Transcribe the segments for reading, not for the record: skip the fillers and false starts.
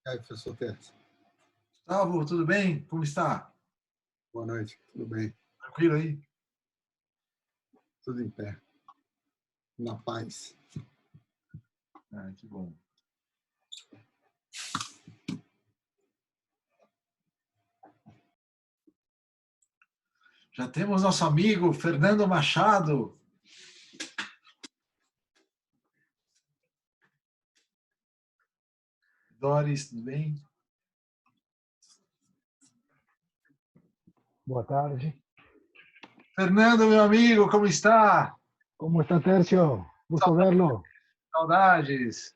E aí, professor Terce? Gustavo, tudo bem? Como está? Boa noite, tudo bem? Tranquilo aí? Tudo em pé. Na paz. Ah, que bom. Já temos nosso amigo Fernando Machado. Doris, tudo bem? Boa tarde. Fernando, meu amigo, como está? Como está, Tercio? Gusto verlo. Saudades.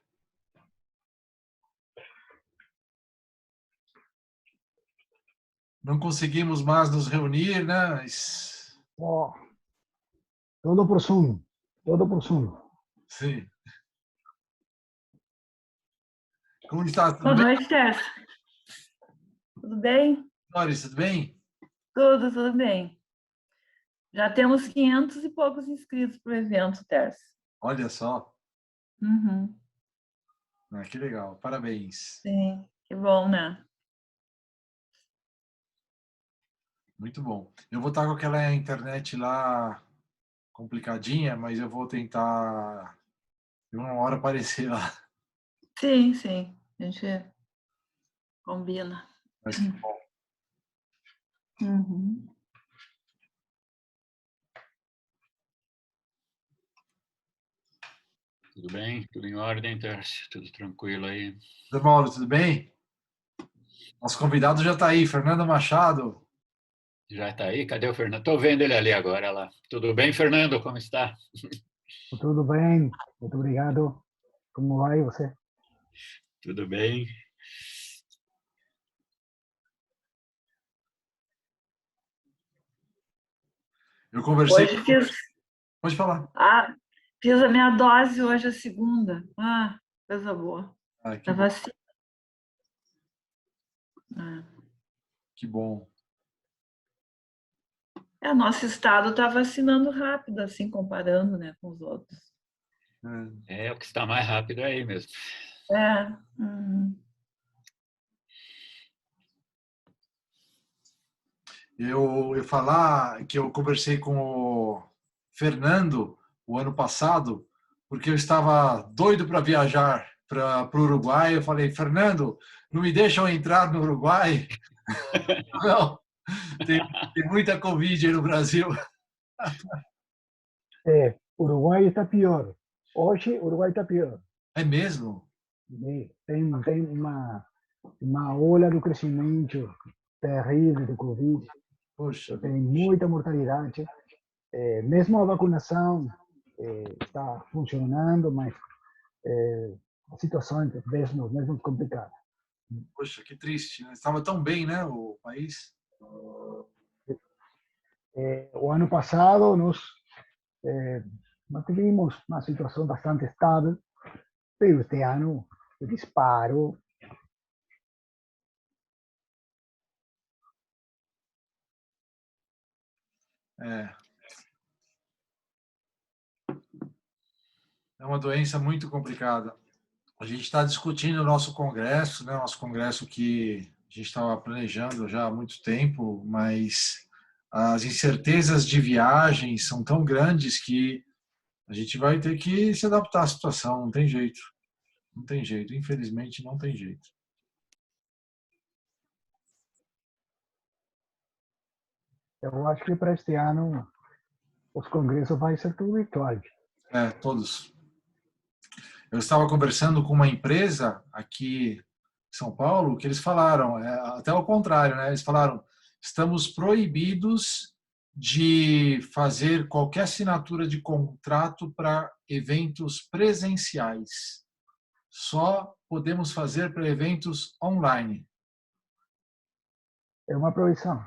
Não conseguimos mais nos reunir, né? Mas... Oh, todo por Zoom. Todo por Zoom. Sim. Como está? Tudo Boa bem? noite, Tess. Tudo bem? Doris, tudo bem? Tudo bem. Já temos 500 e poucos inscritos para o evento, Tess. Olha só. Uhum. Ah, que legal. Parabéns. Sim, que bom, né? Muito bom. Eu vou estar com aquela internet lá complicadinha, mas eu vou tentar de uma hora aparecer lá. Sim. A gente combina. Mas que bom. Uhum. Tudo bem? Tudo em ordem, Tércio? Tudo tranquilo aí? Zé Mauro, tudo bem? Nosso convidado já está aí, Fernando Machado. Já está aí? Cadê o Fernando? Estou vendo ele ali agora. Lá. Tudo bem, Fernando? Como está? Tudo bem? Muito obrigado. Como vai você? Tudo bem. Eu conversei... Hoje fiz... Pode falar. Fiz a minha dose hoje, a segunda. Coisa boa. Que Da bom. vacina. Que bom. Nosso estado está vacinando rápido, assim, comparando, né, com os outros. É, o que está mais rápido é aí mesmo. Uhum. Eu ia falar que eu conversei com o Fernando o ano passado, porque eu estava doido para viajar para o Uruguai. Eu falei, Fernando, não me deixam entrar no Uruguai? Não, tem muita Covid aí no Brasil. Uruguai está pior. Hoje, Uruguai está pior. É mesmo? Tem uma ola do crescimento terrível do Covid. Poxa. Tem muita mortalidade. Mesmo a vacinação está funcionando, mas a situação é mesmo complicada. Poxa, que triste. Estava tão bem, né, o país? O ano passado nós mantivemos uma situação bastante estável, mas este ano o disparo É uma doença muito complicada. A gente está discutindo o nosso congresso, né? Nosso congresso que a gente estava planejando já há muito tempo, mas as incertezas de viagem são tão grandes que a gente vai ter que se adaptar à situação, não tem jeito. Não tem jeito, infelizmente não tem jeito. eu acho que para este ano os congressos vai ser tudo virtual. Todos. Eu estava conversando com uma empresa aqui em São Paulo que eles falaram, até o contrário, né? Eles falaram, estamos proibidos de fazer qualquer assinatura de contrato para eventos presenciais. Só podemos fazer para eventos online. É uma proibição.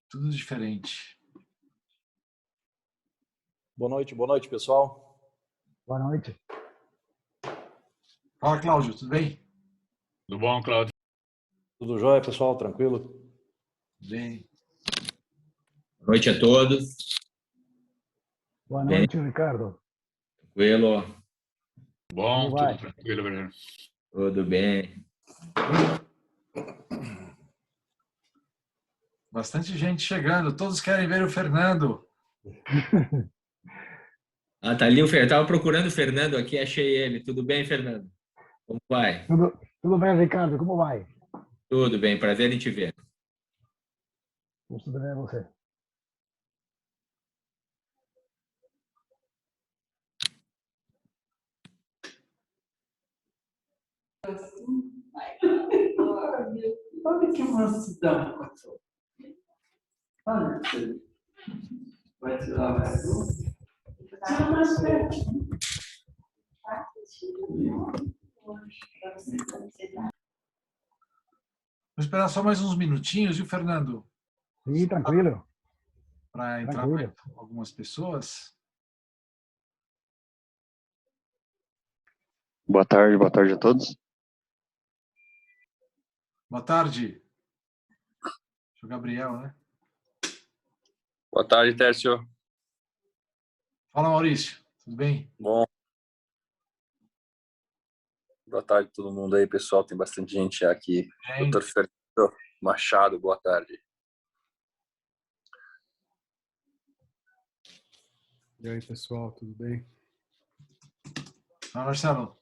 Tudo diferente. Boa noite, pessoal. Boa noite. Fala, Cláudio, tudo bem? Tudo bom, Cláudio? Tudo jóia, pessoal? Tranquilo? Bem. Boa noite a todos. Boa noite, Ricardo. Tranquilo? Bom, Como vai? tudo tranquilo, Breno. Tudo bem. Bastante gente chegando. Todos querem ver o Fernando. Ah, tá ali o Fernando. Estava procurando o Fernando aqui, achei ele. Tudo bem, Fernando? Como vai? Tudo bem, Ricardo? Como vai? Tudo bem, prazer em te ver. Gosto de ver você. Olha que mansidão. Olha, vai tirar mais um. Tira mais perto. Vou esperar só mais uns minutinhos, viu, Fernando? Sim, tranquilo. Para entrar mais algumas pessoas. Boa tarde a todos. Boa tarde. Sou o Gabriel, né? Boa tarde, Tércio. Fala, Maurício. Tudo bem? Bom. Boa tarde a todo mundo aí, pessoal. Tem bastante gente aqui. Dr. Fernando Machado, boa tarde. E aí, pessoal, tudo bem? Fala, Marcelo.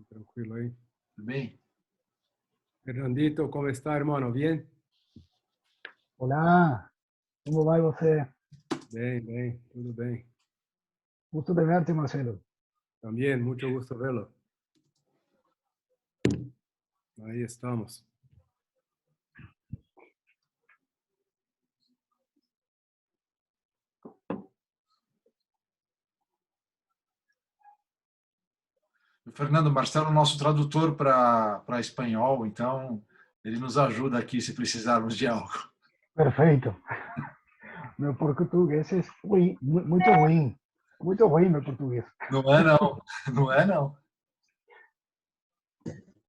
Tranquilo aí? Tudo bem? Fernandito, como está, hermano? Bien? Olá, como vai você? Bem, tudo bem. Gusto de verte, Marcelo. También, mucho gusto verlo. Ahí estamos. O Fernando Marcelo é o nosso tradutor para espanhol, então ele nos ajuda aqui se precisarmos de algo. Perfeito. Meu português é muito ruim. Muito ruim, meu português. Não é, não. Não é, não.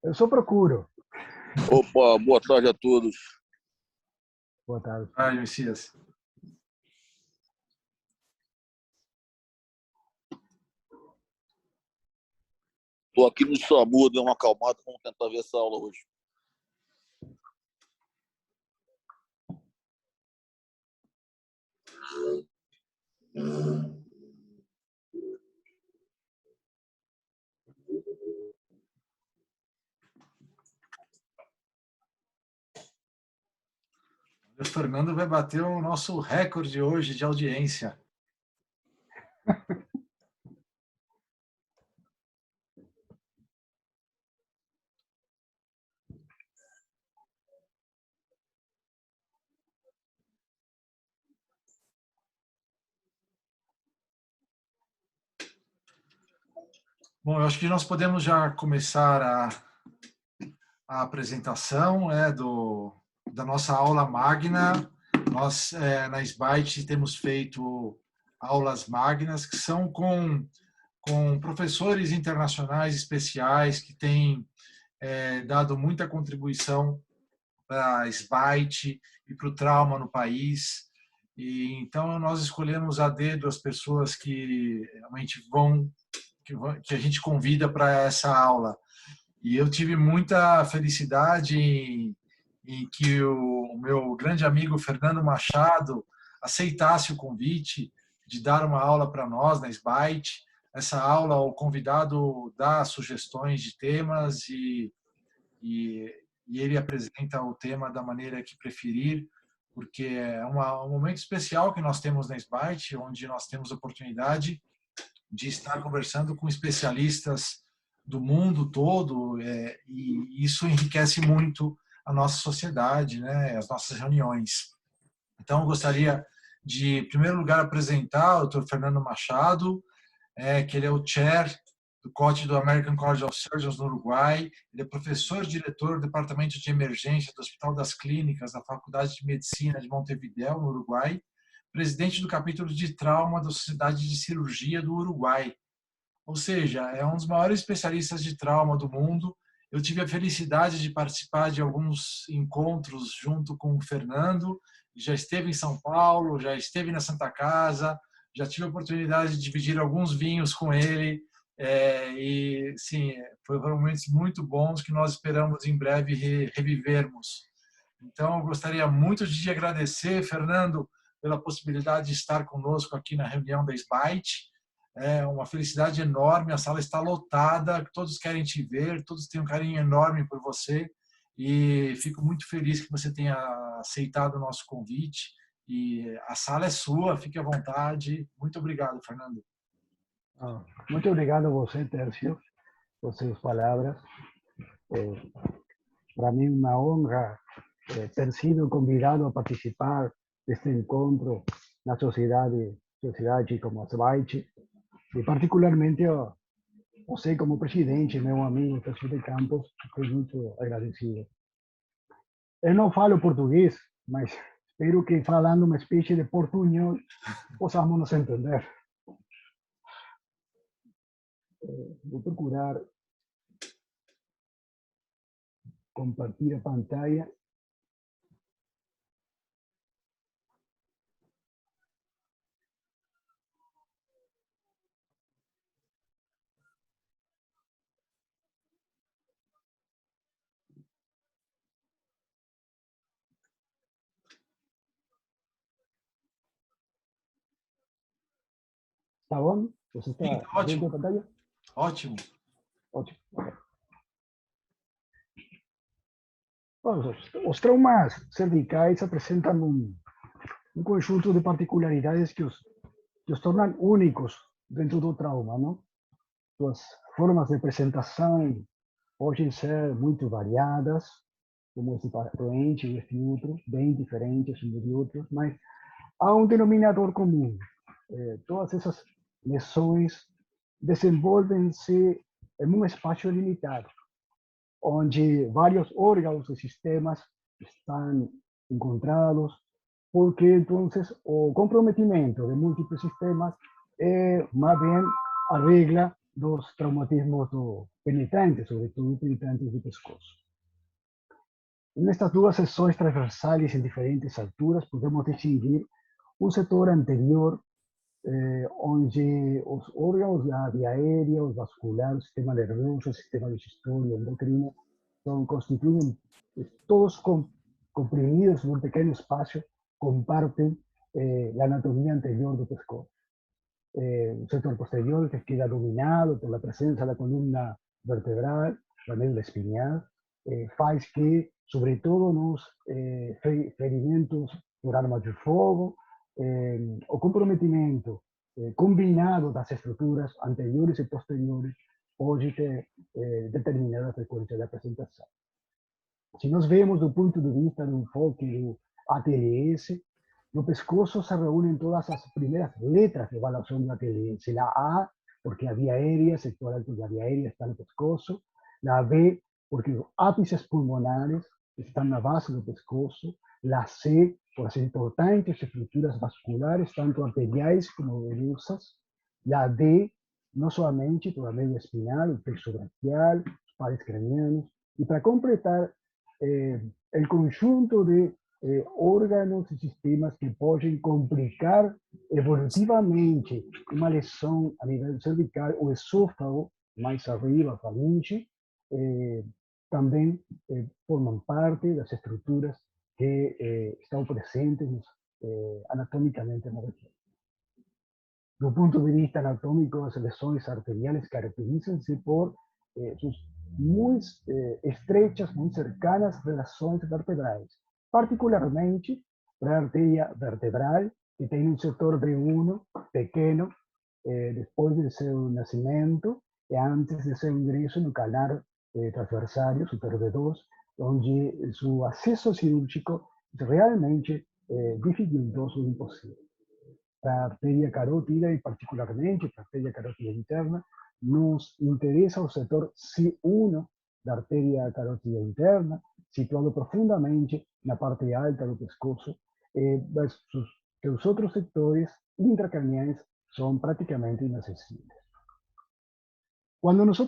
Eu só procuro. Opa, boa tarde a todos. Boa tarde. Ai, Messias. Estou aqui no SAMU, dei uma acalmada, vamos tentar ver essa aula hoje. O Fernando vai bater o nosso recorde hoje de audiência. Bom, eu acho que nós podemos já começar a apresentação da nossa aula magna. Nós, na SBITE, temos feito aulas magnas que são com professores internacionais especiais que têm dado muita contribuição para a SBITE e para o trauma no país. E, então, nós escolhemos a dedo as pessoas que realmente que a gente convida para essa aula. E eu tive muita felicidade em que o meu grande amigo Fernando Machado aceitasse o convite de dar uma aula para nós na SBITE. Essa aula, o convidado dá sugestões de temas e ele apresenta o tema da maneira que preferir, porque é um momento especial que nós temos na SBITE, onde nós temos a oportunidade de estar conversando com especialistas do mundo todo, e isso enriquece muito a nossa sociedade, né, as nossas reuniões. Então, eu gostaria de, em primeiro lugar, apresentar o Dr. Fernando Machado, que ele é o chair do COT do American College of Surgeons no Uruguai. Ele é professor e diretor do Departamento de Emergência do Hospital das Clínicas da Faculdade de Medicina de Montevideo, no Uruguai, presidente do capítulo de trauma da Sociedade de Cirurgia do Uruguai. Ou seja, é um dos maiores especialistas de trauma do mundo. Eu tive a felicidade de participar de alguns encontros junto com o Fernando, já esteve em São Paulo, já esteve na Santa Casa, já tive a oportunidade de dividir alguns vinhos com ele, e sim, foram momentos muito bons que nós esperamos em breve revivermos. Então, eu gostaria muito de te agradecer, Fernando, pela possibilidade de estar conosco aqui na reunião da SBITE. É uma felicidade enorme, a sala está lotada, todos querem te ver, todos têm um carinho enorme por você, e fico muito feliz que você tenha aceitado o nosso convite. E a sala é sua, fique à vontade. Muito obrigado, Fernando. Muito obrigado a você, Tércio, por suas palavras. Para mim, uma honra ter sido convidado a participar deste encontro na sociedade como a SBITE, e particularmente você como presidente, meu amigo Tércio de Campos, estou muito agradecido. Eu não falo português, mas espero que falando uma espécie de portunhol possamos nos entender. Vou procurar compartir a pantalla. Tá bom? Você está vendo a pantalla? Ótimo. Ótimo. Os traumas cervicais apresentam um conjunto de particularidades que os tornam únicos dentro do trauma, não? Suas formas de apresentação podem ser muito variadas, como esse doente e este outro, bem diferentes um de outros, mas há um denominador comum. Todas essas lesões desenvolvem-se em um espaço limitado, onde vários órgãos e sistemas estão encontrados, porque então o comprometimento de múltiplos sistemas é mais bem a regra dos traumatismos penetrantes, sobretudo penetrantes do pescoço. Nestas duas seções transversais em diferentes alturas, podemos distinguir um setor anterior, onde os órgãos da via aérea, o vascular, o sistema nervoso, o sistema digestório, endocrino, constituem todos comprimidos em um pequeno espaço, compartem a anatomia anterior do pescoço. O setor posterior, que queda dominado pela presença da coluna vertebral, da médula espinhal, faz que, sobretudo nos ferimentos por armas de fogo, o comprometimento combinado das estruturas anteriores e posteriores pode ter determinada frequência de apresentação. Se nós vemos do ponto de vista do enfoque do ATLS, no pescoço se reúnem todas as primeiras letras de avaliação do ATLS. A A, porque a via aérea, sector alto da via aérea está no pescoço. A B, porque os ápices pulmonares estão na base do pescoço. A C, por as importantes estruturas vasculares, tanto arteriais como venosas. A D, não somente toda a médula espinal, o plexo braquial, os pares cranianos. E para completar, o conjunto de órgãos e sistemas que podem complicar evolutivamente uma lesão a nível cervical, o esôfago, mais arriba, a faringe, também formam parte das estruturas que estão presentes anatomicamente na região. Do ponto de vista anatômico, as lesões arteriais caracterizam-se por suas muito estrechas, muito cercanas relações vertebrais, particularmente para a artéria vertebral, que tem um setor V1 pequeno, depois de seu nascimento e antes de seu ingresso no canal transversário, super V2, onde seu acesso cirúrgico é realmente dificultoso e impossível. Para a artéria carótida, e particularmente para a artéria carótida interna, nos interessa o setor C1 da artéria carótida interna, situado profundamente na parte alta do pescoço, mas os outros sectores intracraniais são praticamente inacessíveis. Quando nós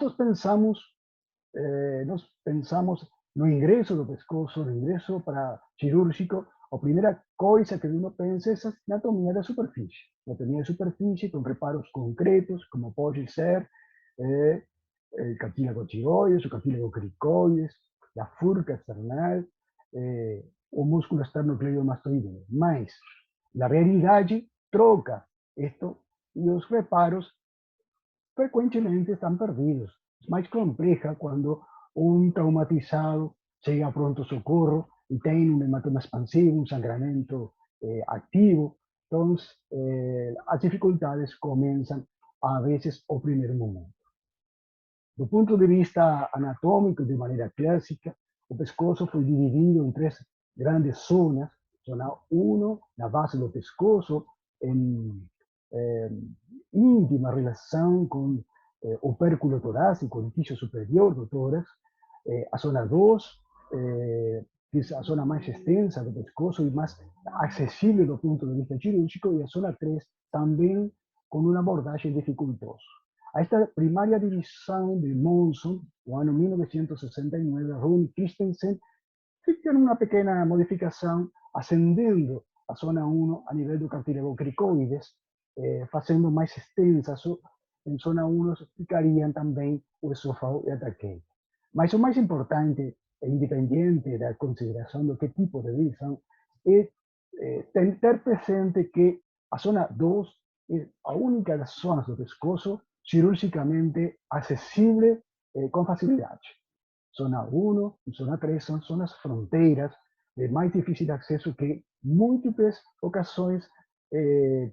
pensamos no ingresso do pescoço, no ingresso para cirúrgico, A primeira coisa que uno pensa é essa anatomia da superfície. Anatomia da superfície com reparos concretos, como pode ser el cartílago tiroides, o cartílago cricoides, la furca external, o músculo esternocleidomastoideo. Mas, la realidade troca esto e os reparos frecuentemente están perdidos. Es más compleja cuando un traumatizado llega a pronto socorro y tiene un hematoma expansivo, un sangramento activo. Entonces, las dificultades comienzan a veces o primer momento. Do punto de vista anatômico, de maneira clássica, o pescoço foi dividido em três grandes zonas. Zona 1, na base do pescoço, em íntima relação com o opérculo torácico, o orifício superior do tórax. A zona 2, que é a zona mais extensa do pescoço e mais acessível do ponto de vista cirúrgico, e a zona 3, também com uma abordagem dificultosa. A esta primária divisão de Monson, no ano 1969, Rune Christensen fizeram uma pequena modificação, ascendendo a zona 1 a nível do cartílago cricoides, fazendo mais extensa. Em zona 1 ficariam também o esôfago e a traqueia. Mas o mais importante, independente da consideração do que tipo de divisão, é ter presente que a zona 2 é a única das zonas do pescoço cirúrgicamente acessível com facilidade. Zona 1 e zona 3 são zonas fronteiras de mais difícil acesso que múltiplas ocasiões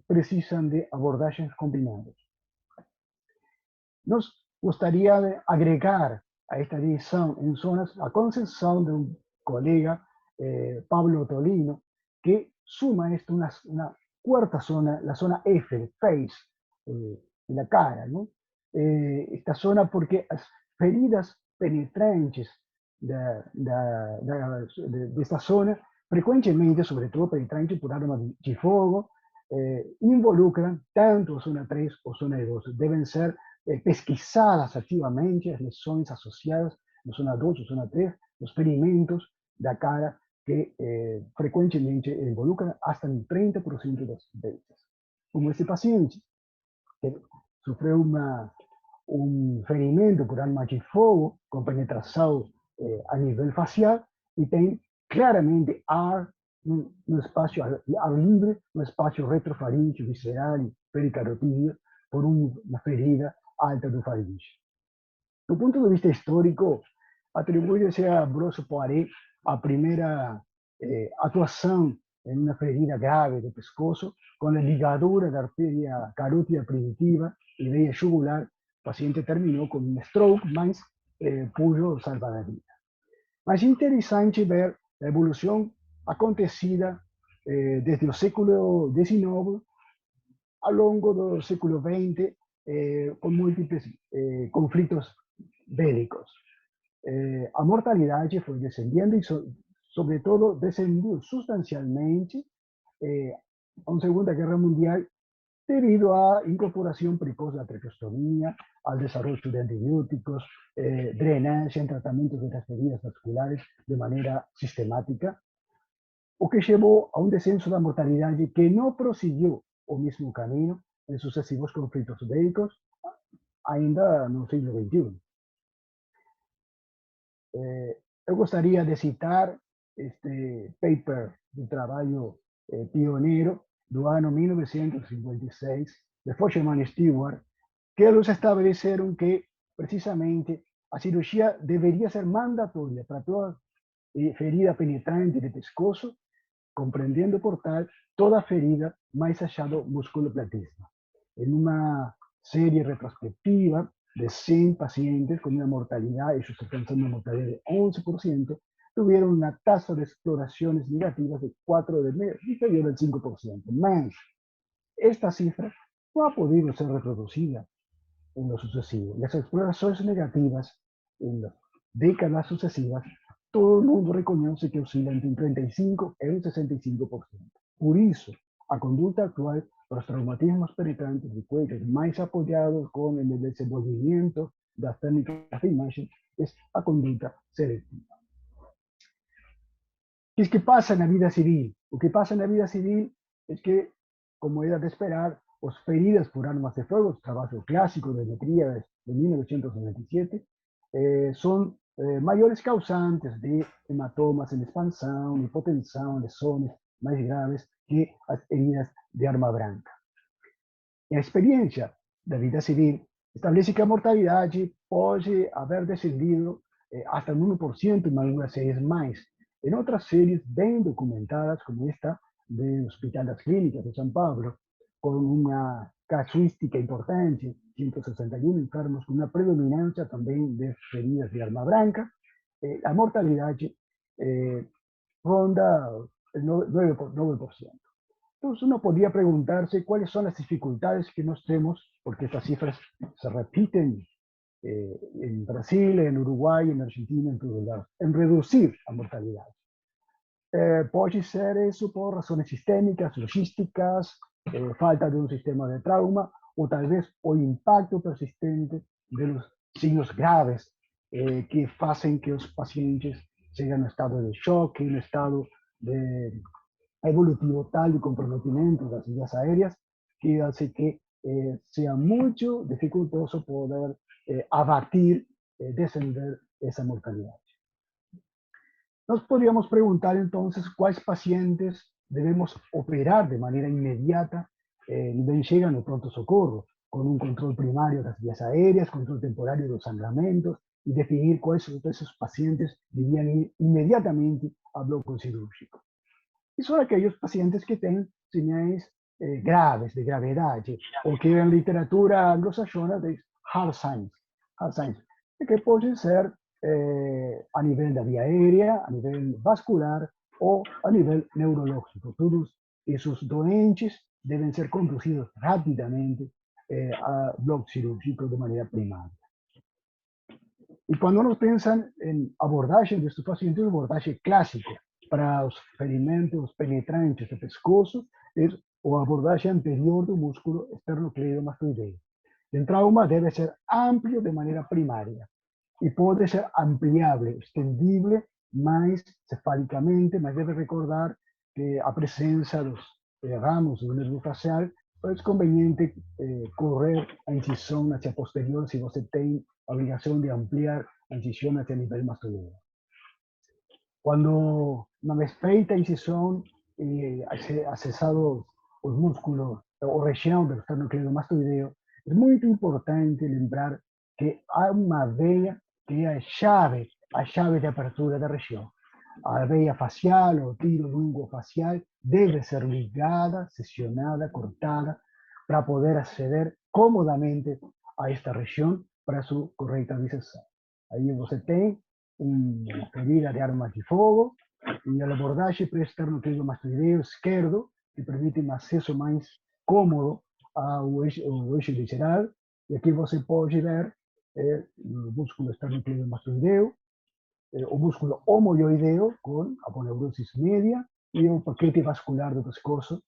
precisam de abordagens combinadas. Nos gostaria de agregar a esta divisão em zonas a concessão de um colega, Pablo Tolino, que suma esto una cuarta zona, la zona F, face, de la cara, ¿no? Esta zona porque las feridas penetrantes de esta zona, frecuentemente, sobre todo penetrantes por arma de fuego, involucran tanto a zona 3 o zona 2. Deben ser pesquisadas activamente las lesiones asociadas a zona 2 o zona 3, los ferimentos de la cara que frecuentemente involucran hasta el 30% de las veces. Como este paciente que sufrió un ferimento por arma de fuego con penetración a nivel facial y tiene claramente un espacio ar libre, un espacio retrofaríngeo, visceral y pericarotídeo por una ferida alta do faríngeo. Do ponto de vista histórico, atribui-se a Ambroso Poiré a primeira atuação em uma ferida grave do pescoço, com a ligadura da artéria carótida primitiva e veia jugular. O paciente terminou com um stroke, mas pudo salvar a vida. Mas é interessante ver a evolução acontecida desde o século XIX ao longo do século XX, com múltiplos conflitos bélicos. A mortalidade foi descendendo e, sobretudo, descendiu substancialmente na Segunda Guerra Mundial devido à incorporação precoce da traqueostomia, ao desenvolvimento de antibióticos, drenagem, tratamentos de feridas vasculares de maneira sistemática, o que levou a um descenso da mortalidade que não prosseguiu o mesmo caminho em sucessivos conflitos bélicos, ainda no século XXI. Eu gostaria de citar este paper de trabalho pioneiro do ano 1956, de Fosherman e Stewart, que eles estabeleceram que, precisamente, a cirurgia deveria ser mandatória para toda ferida penetrante de pescoço, compreendendo, por tal, toda ferida mais allá do musculoplatismo. Em uma série retrospectiva de 100 pacientes con una mortalidad, ellos alcanzando una mortalidad de 11%, tuvieron una tasa de exploraciones negativas de 4 de medio, inferior al 5%. Más, esta cifra no ha podido ser reproducida en lo sucesivo. Las exploraciones negativas en las décadas sucesivas, todo el mundo reconoce que oscilan entre un 35 y un 65%. Por eso, a conducta actual, los traumatismos penetrantes de cuello más apoyados con el desenvolvimiento de las técnicas de imagen es a conducta selectiva. ¿Qué es que pasa en la vida civil? Lo que pasa en la vida civil es que, como era de esperar, las feridas por armas de fuego, trabajo clásico de Tríades de 1997, son mayores causantes de hematomas en expansión, hipotensión, lesiones más graves que las heridas de arma branca. La experiencia da vida civil establece que a mortalidade pode haver descendido hasta un 1% en algunas series más. En otras series bien documentadas, como esta del Hospital de las Clínicas de San Pablo, con una casuística importante, 161 enfermos, con una predominancia también de heridas de arma branca, la mortalidad ronda el 9%. Entonces uno podría preguntarse cuáles son las dificultades que nos tenemos, porque estas cifras se repiten en Brasil, en Uruguay, en Argentina, en todos lados, en reducir la mortalidad. Puede ser eso por razones sistémicas, logísticas, falta de un sistema de trauma, o tal vez por impacto persistente de los signos graves que hacen que los pacientes lleguen a un estado de shock, un estado de evolutivo tal de comprometimiento de las vías aéreas que hace que sea mucho dificultoso poder abatir, descender esa mortalidad. Nos podríamos preguntar entonces cuáles pacientes debemos operar de manera inmediata y llegan al pronto socorro, con un control primario de las vías aéreas, control temporario de los sangramentos y definir cuáles de esos pacientes debían ir inmediatamente al bloque cirúrgico. Y son aquellos pacientes que tienen señales graves, de gravedad, o que en literatura anglosajona de hard signs, que pueden ser a nivel de vía aérea, a nivel vascular o a nivel neurológico. Todos esos doentes deben ser conducidos rápidamente a bloque cirúrgico de manera primaria. Y cuando nos piensan en abordaje de estos pacientes, un abordaje clásico para los ferimentos penetrantes de pescoço es o abordaje anterior del músculo esternocleidomastoideo. El trauma debe ser amplio de manera primaria y puede ser ampliable, extendible más cefálicamente, mas debe recordar que a presencia de los ramos del nervio facial es conveniente correr a incisión hacia posterior si você tem a obligación de ampliar la incisión hacia el nivel mastoideo. Cuando una vez feita a incisión y accesado los músculos o región del esternocleidomastoideo, es muy importante lembrar que hay una veia que es a chave de apertura de la región. A veia facial o tiro lungo facial debe ser ligada, sesionada, cortada, para poder acceder cómodamente a esta región para su correcta disección. Ahí você tem una ferida de armas de fuego y el abordaje preesternocleidomastoideo izquierdo que permite un acceso más cómodo ao eixo visceral. Y aquí você pode ver el músculo esternocleidomastoideo, o músculo homoioideo con aponeurosis media y el paquete vascular del pescozo,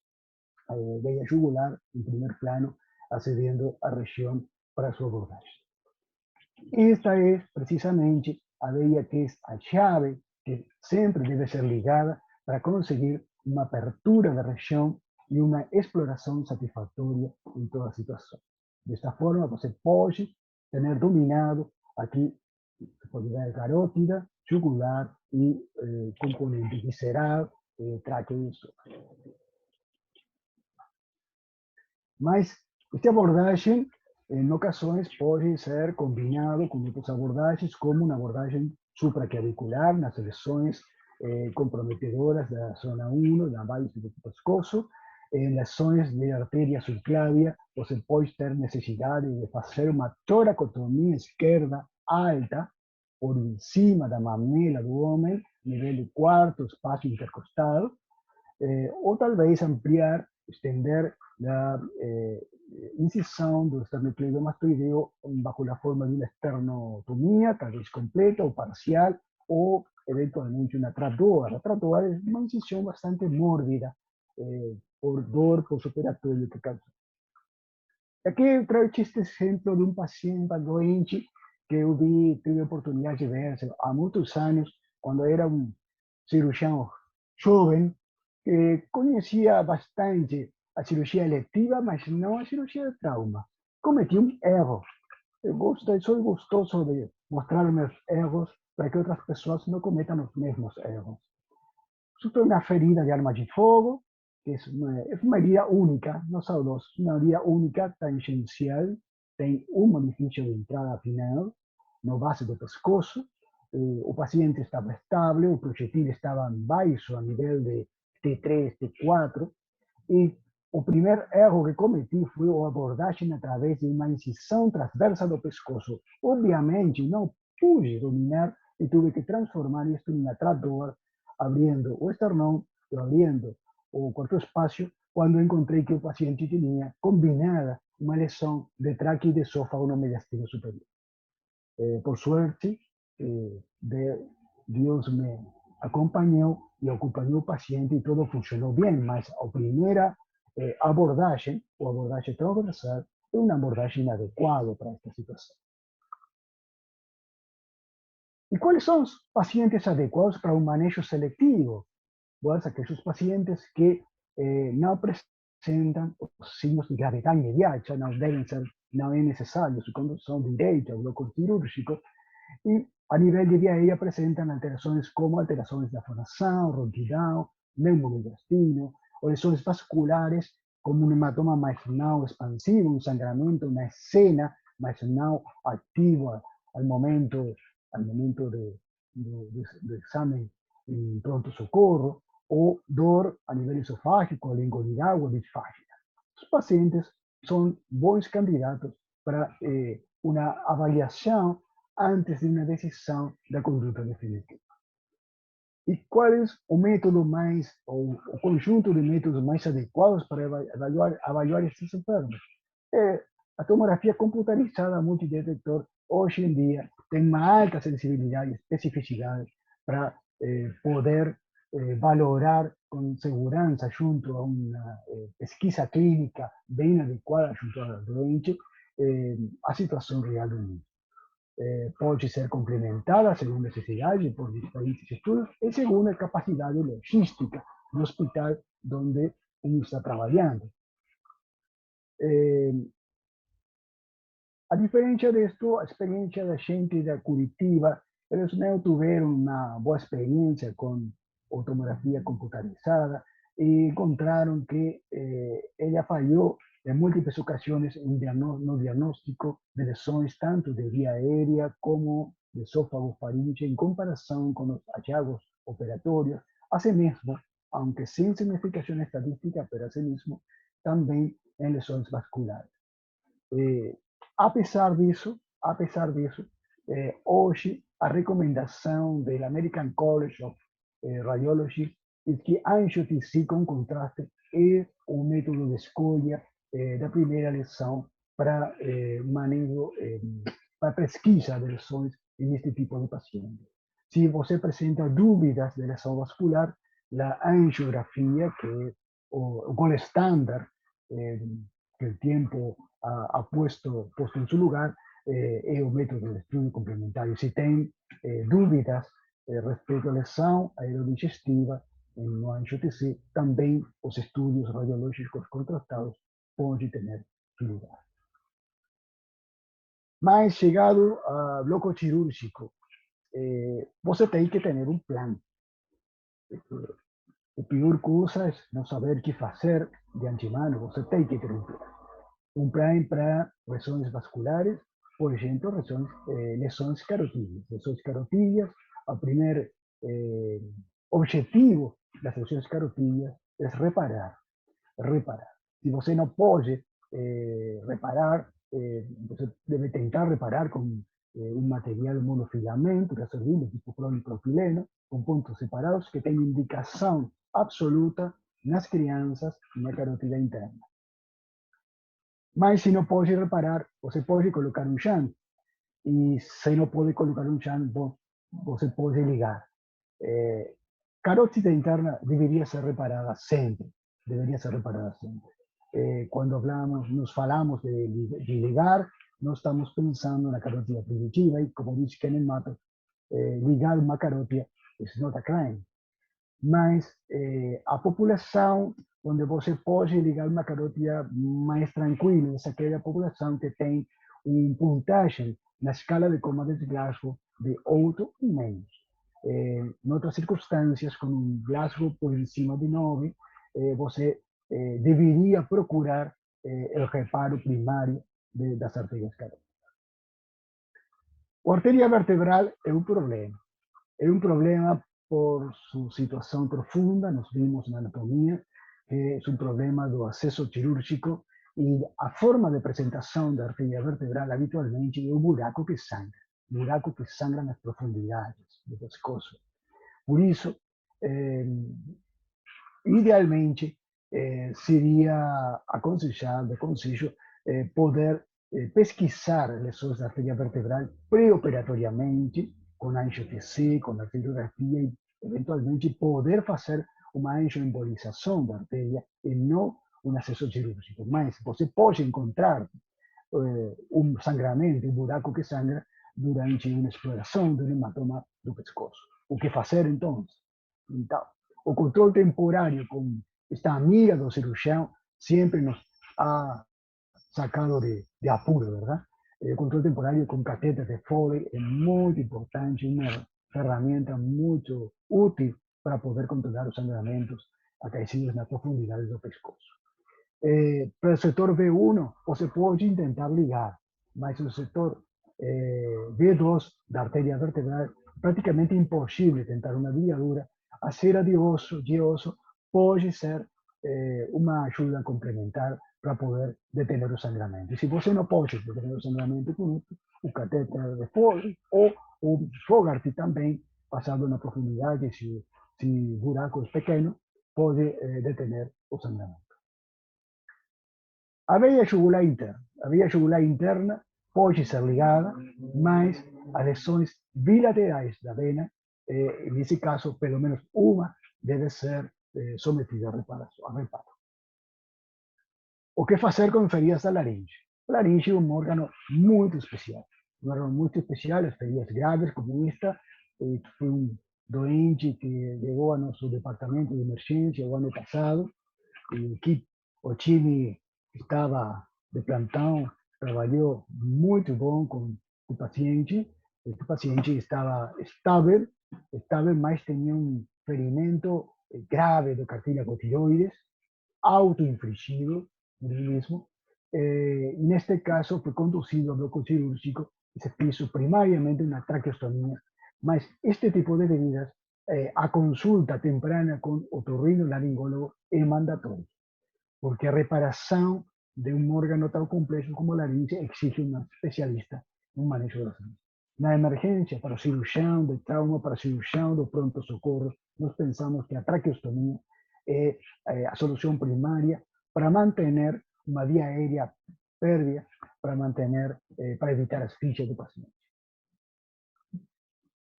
veia jugular en primer plano, accediendo a región para su abordaje. Esta es precisamente a veia que es a chave que siempre debe ser ligada para conseguir una apertura de región y una exploración satisfactoria en toda situación. De esta forma, você pode tener dominado aquí, se puede ver carótida, jugular y componente visceral, tráqueo y esófago. Mas este abordaje en ocasiones puede ser combinado con otros abordajes, como un abordaje supraclavicular, las lesiones comprometedoras de la zona 1, de la base del pescozo. En las zonas de arteria subclavia, você pode ter necesidade de fazer uma toracotomia esquerda alta por encima da mamela do homem, nível de quarto, espaço intercostal, ou talvez ampliar, estender la incisão do esternocleidomastoideo bajo la forma de uma esternotomia, talvez completa ou parcial, ou eventualmente uma trapdoor. A trapdoor é uma incisão bastante mórbida, por dor postoperatorio que causa. Aquí traigo este ejemplo de un paciente doente que yo tuve oportunidad de ver hace muchos años, cuando era un cirujano jovem que conhecia bastante a cirurgia eletiva, mas não a cirurgia de trauma. Cometi um erro. Sou gostoso de mostrar meus erros para que outras pessoas não cometam os mesmos erros. Sufro una ferida de arma de fuego, que es una herida única, no solo dos, una herida única tangencial, tem um orifício de entrada final, no base do pescoço, o paciente estava estável, o projetil estava baixo a nível de T3, T4, e o primeiro erro que cometi foi a abordagem através de uma incisão transversa do pescoço. Obviamente, não pude dominar e tive que transformar isto em trator, abrindo o esternão, abrindo o corto espaço, quando encontrei que o paciente tinha combinada uma lesão de tráqueo e de esôfago no mediastino superior. Por sorte, Deus me acompanhou e acompanhou o paciente e tudo funcionou bem, mas a primeira abordagem, ou abordagem transversal, é uma abordagem inadequada para esta situação. E quais são os pacientes adequados para um manejo seletivo? Pues aqueles pacientes que não apresentam os signos de gravidade imediata, não é necessário su condução direita ao bloco cirúrgico, e a nível de via aérea apresentam alterações como alterações da fonação, ronquidão, pneumomediastino, ou lesões vasculares, como um hematoma mais não expansivo, um sangramento, uma escena mais não ativa ao momento do exame em pronto-socorro, ou dor a nível esofágico, lingual ou disfágica. Os pacientes são bons candidatos para uma avaliação antes de uma decisão da conduta definitiva. E qual é o método mais, ou o conjunto de métodos mais adequados para avaliar esses enfermos? A tomografia computarizada multidetector, hoje em dia, tem uma alta sensibilidade e especificidade para poder valorar com segurança, junto a uma pesquisa clínica bem adequada junto ao doente, a situação real do doente. Pode ser complementada segundo necessidade por diferentes estudos e segundo a capacidade logística do hospital onde está trabalhando. A diferença disto, a experiência da gente da Curitiba, eles não tiveram uma boa experiência com tomografia computarizada e encontraram que ela falhou em múltiplas ocasiões no diagnóstico de lesões tanto de via aérea como de esôfago faríngeo em comparação com os hallazgos operatórios, assim mesmo, aunque sem significação estadística, pero assim mesmo, também em lesões vasculares. Apesar disso, hoje a recomendação do American College of Radiology é que angio-TC com contraste é o método de escolha da primeira lesão para manejo, para pesquisa de lesões neste tipo de paciente. Se você apresenta dúvidas de lesão vascular, a angiografia, que é o gold standard, que o tempo ha puesto em seu lugar, é o método de estudo complementar. Se tem dúvidas respeito à lesão aerodigestiva no angio-TC, também os estudos radiológicos contrastados podem ter lugar. Mas chegado ao bloco cirúrgico, você tem que ter um plano. O pior coisa é não saber o que fazer de antemano. Você tem que ter um plano. Um plano para lesões vasculares, por exemplo, lesões carotídeas. Lesões carotídeas, o primeiro objetivo das lesões carotídeas é reparar. Se você não pode reparar, você deve tentar reparar com um material monofilamento, resorvible, tipo polipropileno, com pontos separados, que tem indicação absoluta nas crianças na carótida interna. Mas se não pode reparar, você pode colocar um shunt. E se não pode colocar um shunt, você pode ligar. Carótida interna deveria ser reparada sempre. Quando nos falamos de ligar, nós estamos pensando na carótida primitiva e, como disse Kenneth Matos, ligar uma carótida is not a crime. mas a população onde você pode ligar uma carótida mais tranquila, essa aquela população que tem uma puntagem na escala de Comas de Glasgow de 8,5. Em outras circunstâncias, com um Glasgow por cima de 9, você deveria procurar o reparo primário das arterias carótidas. A artéria vertebral é um problema. É um problema por sua situação profunda, nós vimos na anatomia, que é um problema do acesso cirúrgico, e a forma de apresentação da artéria vertebral habitualmente é o buraco que sangra nas profundidades do pescoço. Por isso, idealmente, seria aconselho poder pesquisar lesões da artéria vertebral pré-operatoriamente, com angiotensina, com arteriografia, e eventualmente poder fazer uma angioembolização da artéria e não um acesso cirúrgico. Mas você pode encontrar um sangramento, um buraco que sangra durante uma exploração do hematoma do pescoço. O que fazer então? Então, o controle temporário com esta amiga do cirurgião sempre nos ha sacado de apuro, ¿verdad? El control temporario con catéter de Foley es muy importante, una herramienta muy útil para poder controlar los sangramentos acaecidos en las profundidades del pescozo. Para el sector V1, você pode intentar ligar, mas el sector V2 da arteria vertebral praticamente impossível tentar uma ligadura. A cera de osso pode ser uma ajuda complementar para poder detener o sangramento. E se você não pode detener o sangramento com isso, o catéter de Foley ou o Fogarty também, passado na profundidade, se o buraco é pequeno, pode detener o sangramento. A veia jugular interna pode ser ligada, mas as lesões bilaterais da vena, nesse caso, pelo menos uma, deve ser sometida a reparo. O que fazer com feridas da laringe? A laringe é um órgão muito especial. As feridas graves como esta. Foi um doente que chegou ao nosso departamento de emergência o ano passado. O time estava de plantão, trabalhou muito bom com o paciente. Este paciente estava estável, mas tinha um ferimento grave do cartílago tiroides, autoinfligido mismo. Neste caso, foi conduzido ao bloco cirúrgico e se fez primariamente uma traqueostomia. Mas este tipo de heridas, a consulta temprana com o otorrinolaringólogo é mandatório, porque a reparação de um órgão tão complexo como a laringe exige um especialista no manejo das laringes. Na emergência, para o cirurgião de trauma, para o cirurgião do pronto-socorro, nós pensamos que a traqueostomia é a solução primária para manter uma via aérea férrea, para evitar asfixia do paciente.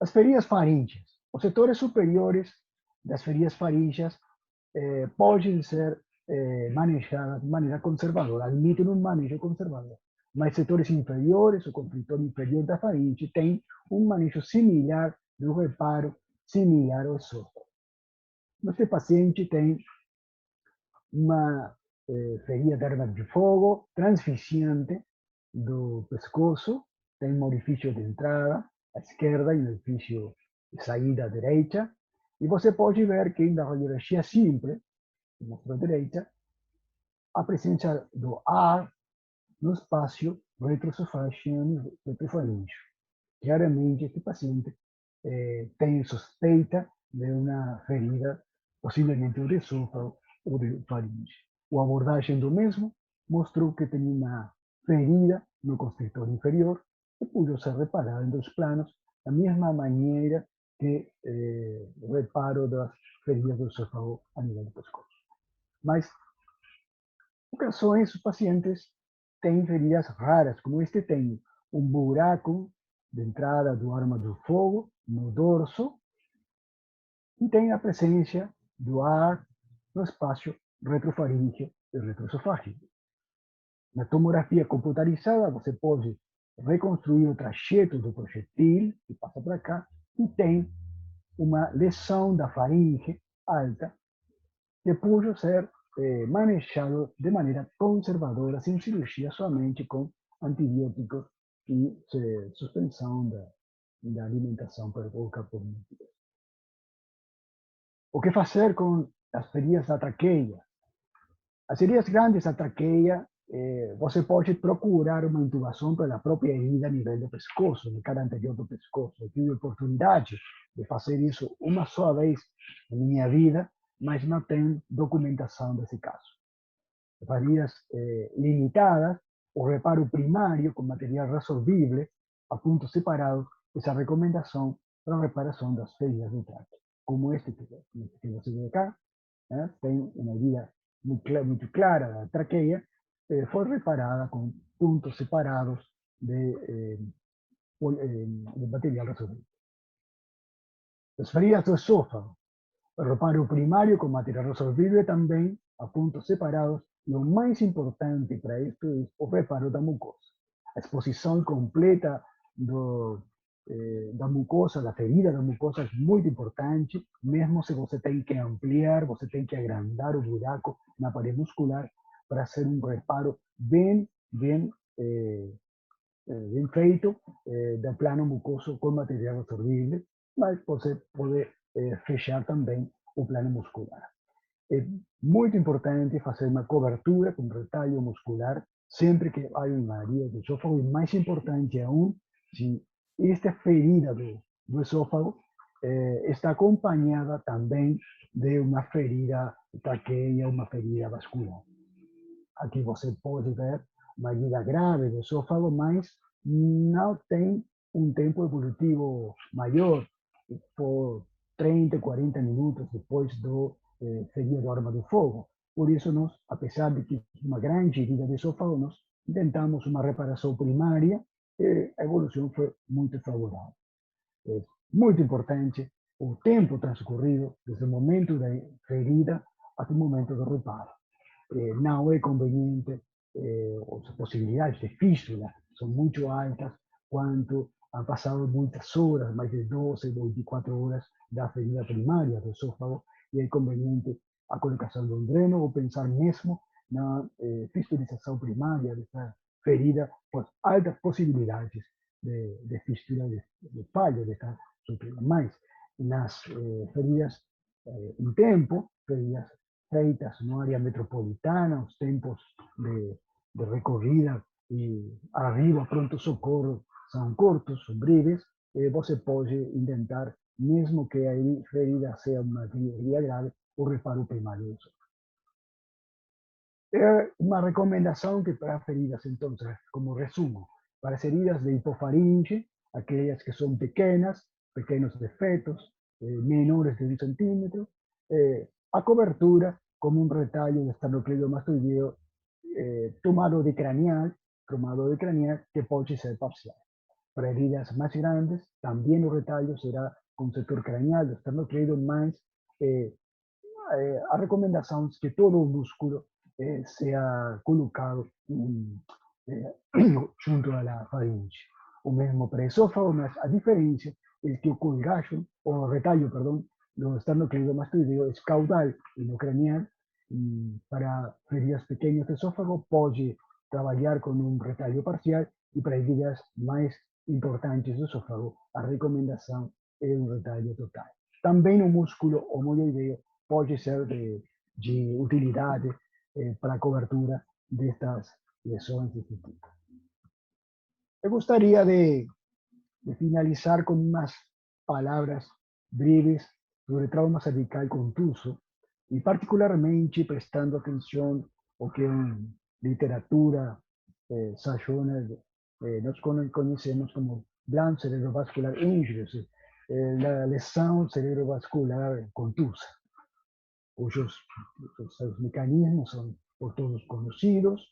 As feridas faríngeas. Os setores superiores das feridas faríngeas podem ser manejadas de maneira conservadora, admitem um manejo conservador. Mas setores inferiores, o conflitor inferior da faringe, tem um manejo similar do reparo, similar ao esôfago. Este paciente tem uma ferida de arma de fogo transficiente do pescoço, tem um orifício de entrada à esquerda e um orifício de saída à direita, e você pode ver que na radiografia simples, na direita, a presença do ar no espaço retroesofágeo e retrofaríngeo. Claramente, este paciente tem suspeita de uma ferida, possivelmente do esôfago ou de faringe. A abordagem do mesmo mostrou que tinha uma ferida no constrictor inferior que pudo ser reparada em dois planos, da mesma maneira que o reparo das feridas do esôfago a nível do pescoço. Mas, em ocasiones, os pacientes têm feridas raras, como este tem um buraco de entrada do arma do fogo no dorso e tem a presença do ar no espaço retrofaríngeo e retroesofágico. Na tomografia computarizada, você pode reconstruir o trajeto do projetil que passa para cá e tem uma lesão da faringe alta, que pudo ser manejado de manera conservadora, sin cirugía, solamente con antibióticos y suspensão da alimentação para colocar por muito tempo. O que fazer com as feridas da traqueia? As feridas grandes da traqueia, você pode procurar uma intubação pela própria herida a nível do pescoço, no cara anterior do pescoço. Eu tive a oportunidade de fazer isso uma só vez na minha vida, mas não tem documentação desse caso. Feridas limitadas, o reparo primário com material resolvível, a pontos separados, essa recomendação para a reparação das feridas do tráqueo. Como este que você vê cá, tem uma herida muito clara da traqueia, foi reparada com pontos separados de material resolvível. As feridas do esôfago, o reparo primário com material resolvível também, a pontos separados, e o mais importante para isso é o reparo da mucosa. A exposição completa da mucosa, da ferida da mucosa é muito importante, mesmo se você tem que ampliar, você tem que agrandar o buraco na parede muscular para fazer um reparo bem feito do plano mucoso com material resolvível, mas você pode fechar também o plano muscular. É muito importante fazer uma cobertura com retalho muscular sempre que há uma herida do esôfago, e mais importante aún, se esta ferida do esôfago está acompanhada também de uma ferida traqueia, uma ferida vascular. Aqui você pode ver uma herida grave do esôfago, mas não tem um tempo evolutivo maior, por 30, 40 minutos depois do ferida do arma do fogo. Por isso, nós, apesar de que uma grande herida de esôfago, nós tentamos uma reparação primária e a evolução foi muito favorável. É muito importante o tempo transcorrido desde o momento da ferida até o momento do reparo. Não é conveniente, as possibilidades de fístula são muito altas quando han passado muitas horas, mais de 12, 24 horas da ferida primária do esôfago, e é conveniente a colocação de um dreno ou pensar mesmo na fistulização primária dessa ferida, por altas possibilidades de fístula, de falha dessa estrutura. Mas nas feridas em tempo, feridas feitas na área metropolitana, os tempos de recorrida e arriba pronto-socorro são curtos, são breves, você pode intentar, mesmo que a ferida seja uma ferida grave, o reparo primário do esôfago. É uma recomendação que para feridas, então, como resumo, para as feridas de hipofaringe, aquelas que são pequenas, pequenos defeitos, menores de 1 centímetro, a cobertura como um retalho de esternocleidomastoideo tomado de cranial, que pode ser parcial. Para heridas más grandes, también el retallo será con sector craneal do esternocleido, mas a recomendação é que todo o músculo sea colocado junto a la faringe. O mesmo para esôfago, mas a diferença é que o colgajo, o retallo, perdão, do esternocleidomastoideo é caudal e no craneal. Para feridas pequeñas de esófago pode trabalhar com um retalho parcial, e para heridas mais importantes do esófago a recomendação é um retalho total. Também o músculo homoioideo pode ser de utilidade para a cobertura destas lesões desse tipo. Eu gostaria de finalizar com umas palavras breves sobre trauma cervical contuso, e particularmente prestando atenção ao que em literatura sajona nós conhecemos como blunt cerebrovascular injury, a lesão cerebrovascular contusa, cujos seus mecanismos são por todos conhecidos,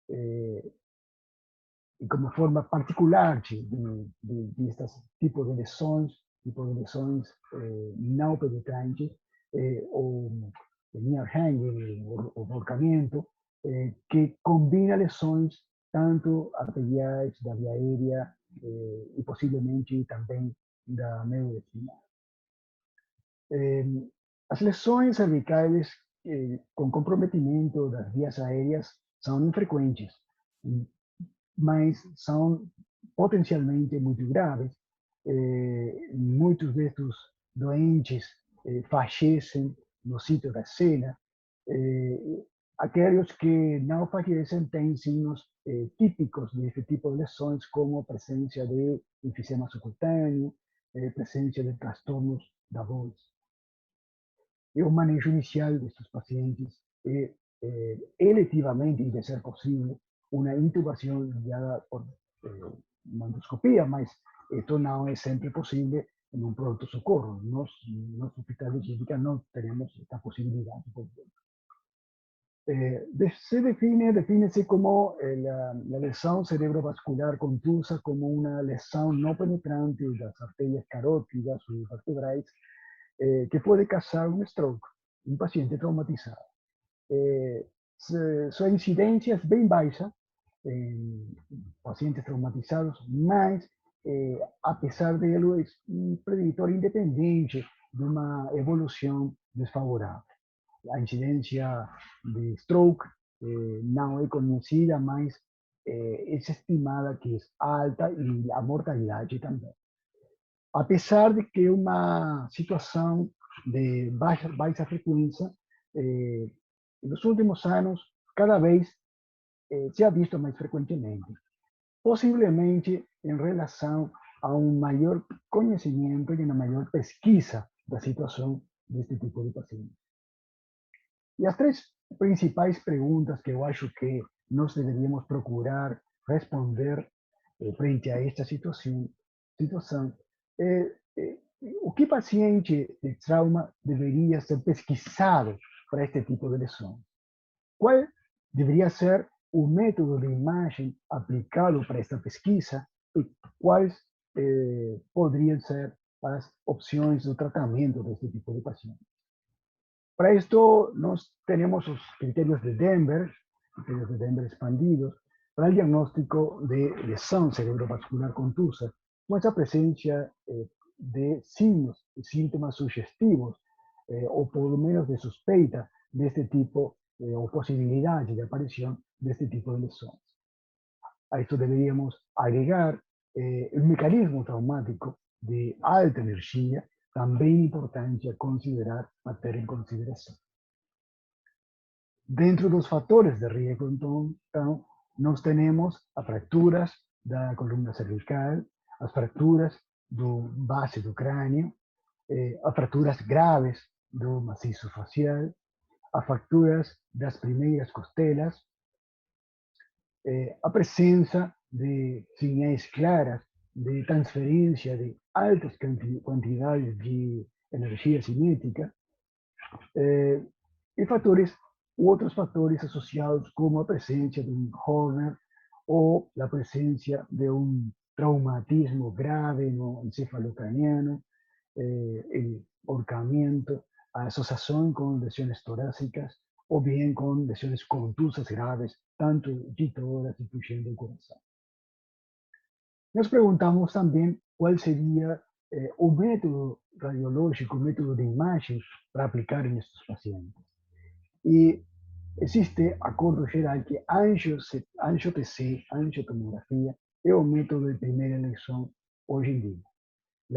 e como forma particular de estes tipos de lesões não penetrantes, o near hanging, o volcamento, que combina lesões tanto arteriais, da via aérea e possivelmente também da medula espinhal. As lesões cervicais com comprometimento das vias aéreas são infrequentes, mas são potencialmente muito graves. Muitos destes doentes falecem no sítio da cena. Aqueles que não falecem têm signos típicos desse tipo de lesões, como a presença de enfisema subcutâneo, presença de transtornos da voz. E o manejo inicial destes pacientes é, eletivamente, e de ser possível, uma intubação guiada por uma endoscopia, mas isto não é sempre possível em um pronto-socorro. Nós, no hospital de clínica, não teremos esta possibilidade. Define-se como la lesão cerebrovascular contusa como uma lesão não penetrante das artérias carótidas ou vertebrais que pode causar um stroke, um paciente traumatizado. Sua incidência é bem baixa em pacientes traumatizados, mas, apesar dele, é um preditor independente de uma evolução desfavorável. A incidência de stroke não é conhecida, mas é estimada que é alta e a mortalidade também. Apesar de que é uma situação de baixa frequência, nos últimos anos, cada vez se ha visto mais frequentemente, possivelmente em relação a um maior conhecimento e uma maior pesquisa da situação deste tipo de pacientes. E as três principais perguntas que eu acho que nós deveríamos procurar responder frente a esta situação o que paciente de trauma deveria ser pesquisado para este tipo de lesão? Qual deveria ser o método de imagem aplicado para esta pesquisa e quais poderiam ser as opções do tratamento deste tipo de paciente? Para esto, nós temos os critérios de Denver expandidos para o diagnóstico de lesão cerebrovascular contusa, com essa presença de signos e sintomas sugestivos, ou por lo menos de suspeita deste tipo, ou possibilidade de aparição deste tipo de lesões. A esto deveríamos agregar o mecanismo traumático de alta energia, também importante a considerar, a ter em consideração. Dentro dos fatores de risco, então, nós temos as fraturas da coluna cervical, as fraturas do base do crânio, as fraturas graves do maciço facial, as fraturas das primeiras costelas, a presença de sinais claras de transferência de altas quantidades de energia cinética, e outros fatores associados como a presença de um Horner ou a presença de um traumatismo grave no encefalocraniano, ahorcamiento, a asociação com lesões torácicas ou bem com lesões contusas graves, tanto de tórax incluyendo o coração. Nos perguntamos também qual seria o método radiológico, o método de imagem para aplicar em estes pacientes. E existe acordo geral que angio-TC, angiotomografia, é o método de primeira eleição hoje em dia.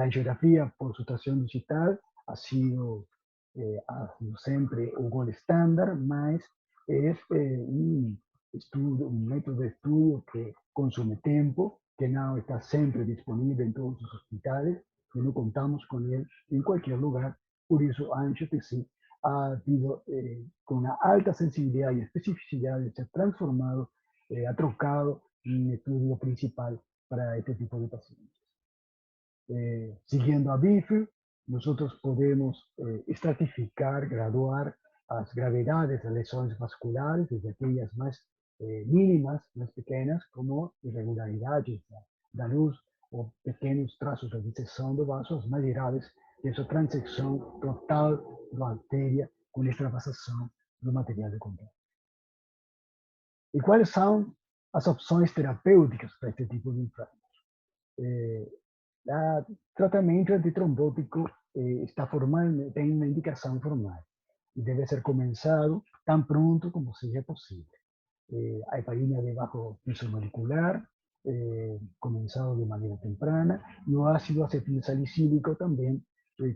A angiografia por sustração digital ha sido sempre o gold standard, mas é um método de estudo que consume tempo, que não está sempre disponível em todos os hospitais, que não contamos com ele em qualquer lugar. Por isso, a angio-TC ha sido, con una alta sensibilidad y especificidad, se ha transformado, ha trocado en estudio principal para este tipo de pacientes. Siguiendo a BIFU, nosotros podemos estratificar, graduar las gravedades de lesiones vasculares, desde aquellas más mínimas, más pequeñas, como irregularidades da luz o pequeños trazos de disección de vasos, más graves, que es a transecção total da artéria com extravasação do material de contato. E quais são as opções terapêuticas para este tipo de infarto? O tratamento antitrombótico está formal, tem uma indicação formal e deve ser começado tão pronto como seja possível. A heparina de bajo piso molecular, comenzado de manera temprana, y o ácido acetilsalicílico también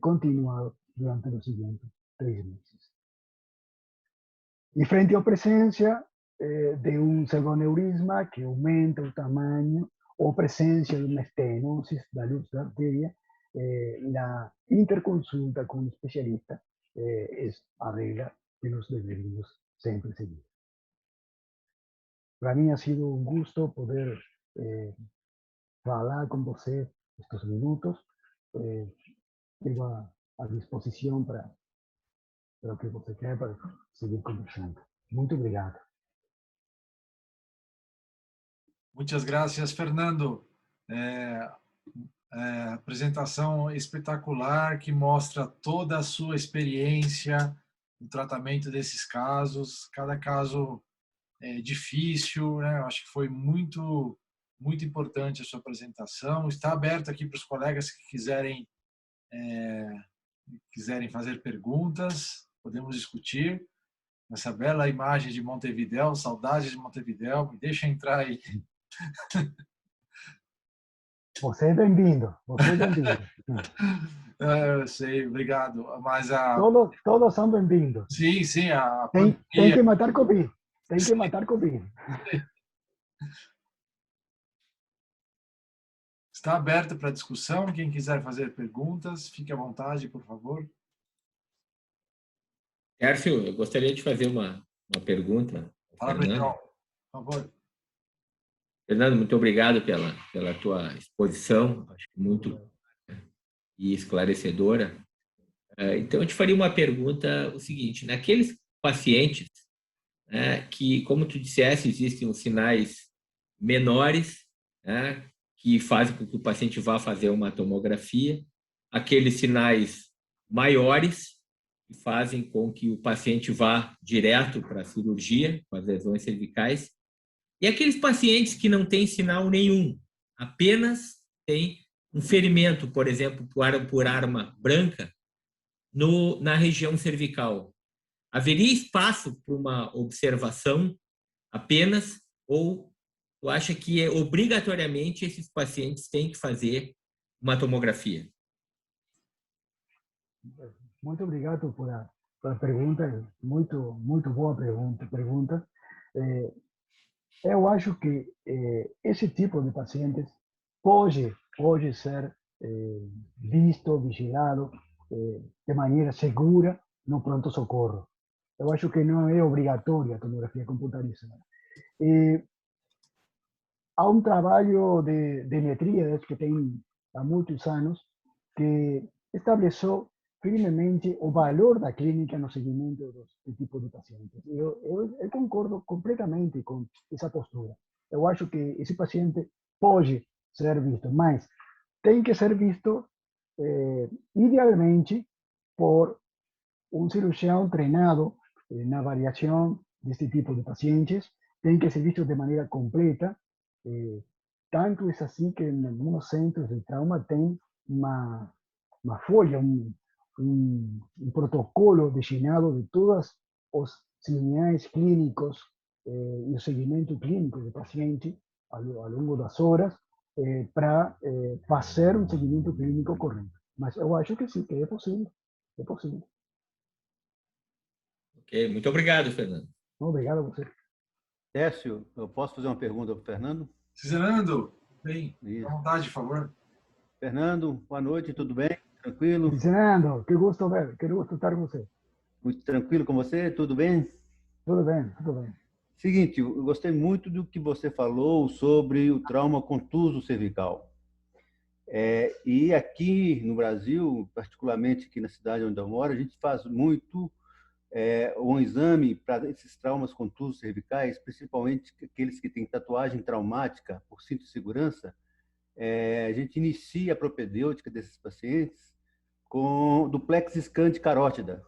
continuado durante los siguientes 3 meses. Y frente a presencia de un pseudoneurisma que aumenta el tamaño o presencia de una estenosis de la luz de la arteria, la interconsulta con un especialista es a regla que nos deberíamos siempre seguir. Para mí ha sido un gusto poder hablar con você estos minutos. Digo a disposición para lo que você quer para seguir conversando. Muito obrigado. Muitas graças, Fernando. Apresentação espetacular que mostra toda a sua experiência no tratamento desses casos. Cada caso é difícil, né? Eu acho que foi muito importante a sua apresentação. Está aberto aqui para os colegas que quiserem fazer perguntas, podemos discutir. Essa bela imagem de Montevidéu, saudades de Montevidéu, me deixa entrar aí. Você é bem-vindo, você é bem-vindo. Eu sei, obrigado. Mas todos são bem-vindos. Sim, tem que matar Covid. Tem que matar Covid. Está aberto para discussão. Quem quiser fazer perguntas, fique à vontade, por favor. Tércio, eu gostaria de fazer uma pergunta. Fala, Pedro, por favor. Fernando, muito obrigado pela tua exposição, acho que muito e esclarecedora. Então, eu te faria uma pergunta, o seguinte, naqueles pacientes que, como tu disseste, existem os sinais menores, que fazem com que o paciente vá fazer uma tomografia, aqueles sinais maiores, que fazem com que o paciente vá direto para a cirurgia, com as lesões cervicais, e aqueles pacientes que não têm sinal nenhum, apenas têm um ferimento, por exemplo, por arma branca, na região cervical. Haveria espaço para uma observação apenas, ou tu acha que obrigatoriamente esses pacientes têm que fazer uma tomografia? Muito obrigado por a pergunta, muito boa pergunta. Eu acho que esse tipo de pacientes pode ser visto, vigilado de maneira segura no pronto-socorro. Eu acho que não é obrigatória a tomografia computarizada. Há um trabalho de Demetriades que tem há muitos anos que estabeleceu firmemente o valor da clínica no seguimento desse tipo de pacientes. Eu concordo completamente com essa postura. Eu acho que esse paciente pode ser visto, mas tem que ser visto, idealmente, por um cirurgião treinado na avaliação desse tipo de pacientes, tem que ser visto de maneira completa. Tanto é assim que em alguns centros de trauma tem uma folha, um protocolo destinado de todos os sinais clínicos e o segmento clínico do paciente ao longo das horas para fazer um segmento clínico correto. Mas eu acho que sim, que é possível. É possível. Ok, muito obrigado, Fernando. Obrigado a você. Tércio, eu posso fazer uma pergunta para o Fernando? Fernando, bem, à vontade, por favor. Fernando, boa noite, tudo bem? Tranquilo? Fernando, que gosto ver, que gosto estar com você. Muito tranquilo com você? Tudo bem? Tudo bem, tudo bem. Seguinte, eu gostei muito do que você falou sobre o trauma contuso cervical. E aqui no Brasil, particularmente aqui na cidade onde eu moro, a gente faz muito um exame para esses traumas contusos cervicais, principalmente aqueles que têm tatuagem traumática por cinto de segurança. A gente inicia a propedêutica desses pacientes com duplex scan de carótida.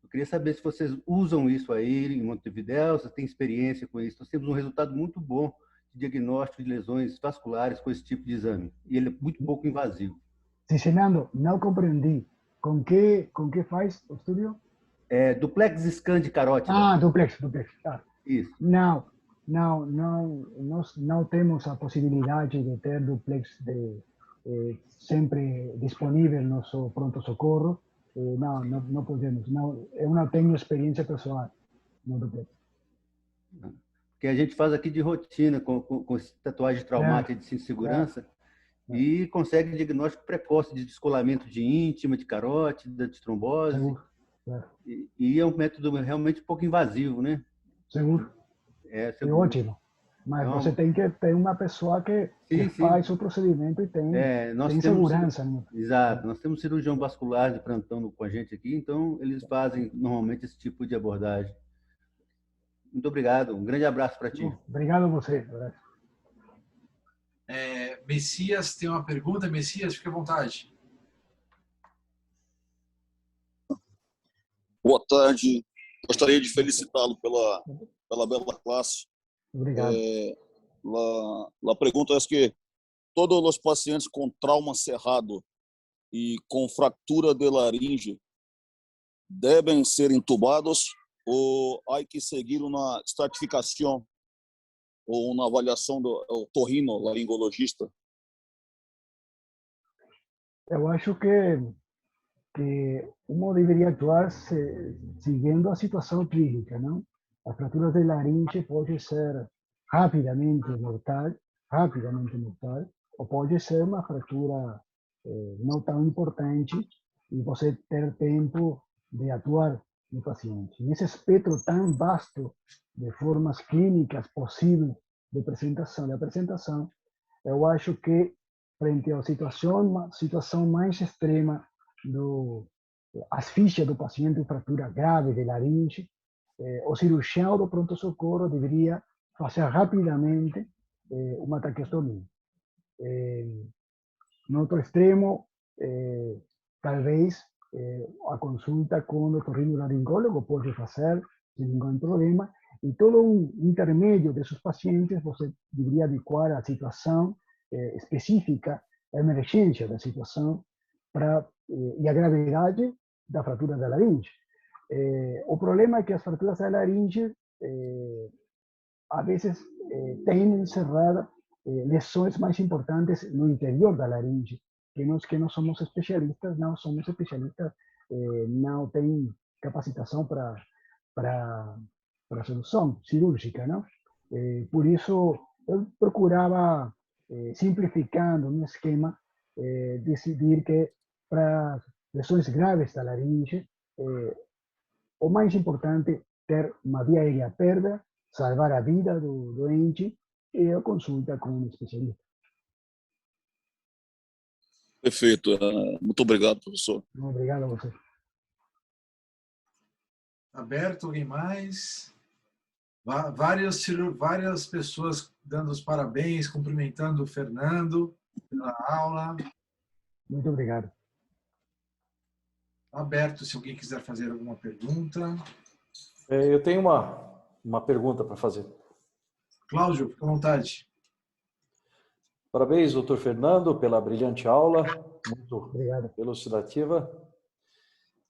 Eu queria saber se vocês usam isso aí em Montevidéu, se tem experiência com isso. Nós temos um resultado muito bom de diagnóstico de lesões vasculares com esse tipo de exame. E ele é muito pouco invasivo. Sim, Fernando, não compreendi. Com que faz o estudo? É duplex scan de carótida. Ah, duplex. Ah. Isso. Não, nós não temos a possibilidade de ter duplex sempre disponível no nosso pronto-socorro. Não podemos. Não, eu não tenho experiência pessoal no duplex. Que a gente faz aqui de rotina com tatuagem traumática de segurança e consegue diagnóstico precoce de descolamento de íntima, de carótida, de trombose. E é um método realmente um pouco invasivo, né? Seguro. É ótimo. Mas você tem que ter uma pessoa que faz o procedimento e tem segurança. Né? Exato. Nós temos cirurgião vascular de plantão com a gente aqui, então eles fazem normalmente esse tipo de abordagem. Muito obrigado. Um grande abraço para ti. Obrigado a você. Messias tem uma pergunta. Messias, fique à vontade. Boa tarde. Gostaria de felicitá-lo pela bela classe. Obrigado. A pergunta é que todos os pacientes com trauma cerrado e com fratura de laringe devem ser intubados ou há que seguir uma estratificação ou uma avaliação do otorrinolaringologista? Eu acho que uno deveria atuar seguindo a situação clínica, não? As fraturas de laringe pode ser rapidamente mortal, ou pode ser uma fratura não tão importante e você ter tempo de atuar no paciente. Nesse espectro tão vasto de formas clínicas possíveis de apresentação, eu acho que frente à situação mais extrema do asfixia do paciente, fratura grave de laringe, o cirurgião do pronto-socorro deveria fazer rapidamente uma traqueostomia. No outro extremo, talvez a consulta com o otorrinolaringólogo pode fazer sem nenhum problema, e todo intermédio desses pacientes você deveria adequar à situação específica, à emergência da situação e a gravidade da fratura da laringe. O problema é que as fraturas da laringe a vezes têm encerrada lesões mais importantes no interior da laringe, que nós que não somos especialistas, não tem capacitação para solução cirúrgica, não? Por isso, eu procurava, simplificando um esquema, decidir que para lesões graves da laringe, o mais importante ter uma via aérea aberta, salvar a vida do doente e a consulta com um especialista. Perfeito. Muito obrigado, professor. Obrigado a você. Aberto, alguém mais? Várias pessoas dando os parabéns, cumprimentando o Fernando pela aula. Muito obrigado. Aberto, se alguém quiser fazer alguma pergunta. Eu tenho uma pergunta para fazer. Cláudio, fica à vontade. Parabéns, doutor Fernando, pela brilhante aula, muito elucidativa.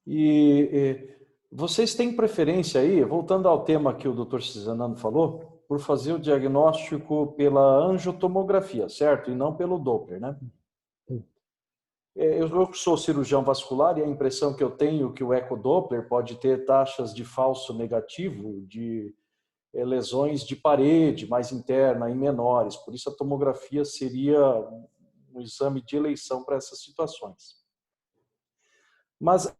E vocês têm preferência aí, voltando ao tema que o doutor Cisanando falou, por fazer o diagnóstico pela angiotomografia, certo? E não pelo Doppler, né? Eu sou cirurgião vascular e a impressão que eu tenho é que o ecodoppler pode ter taxas de falso negativo, de lesões de parede mais interna e menores. Por isso a tomografia seria um exame de eleição para essas situações. Mas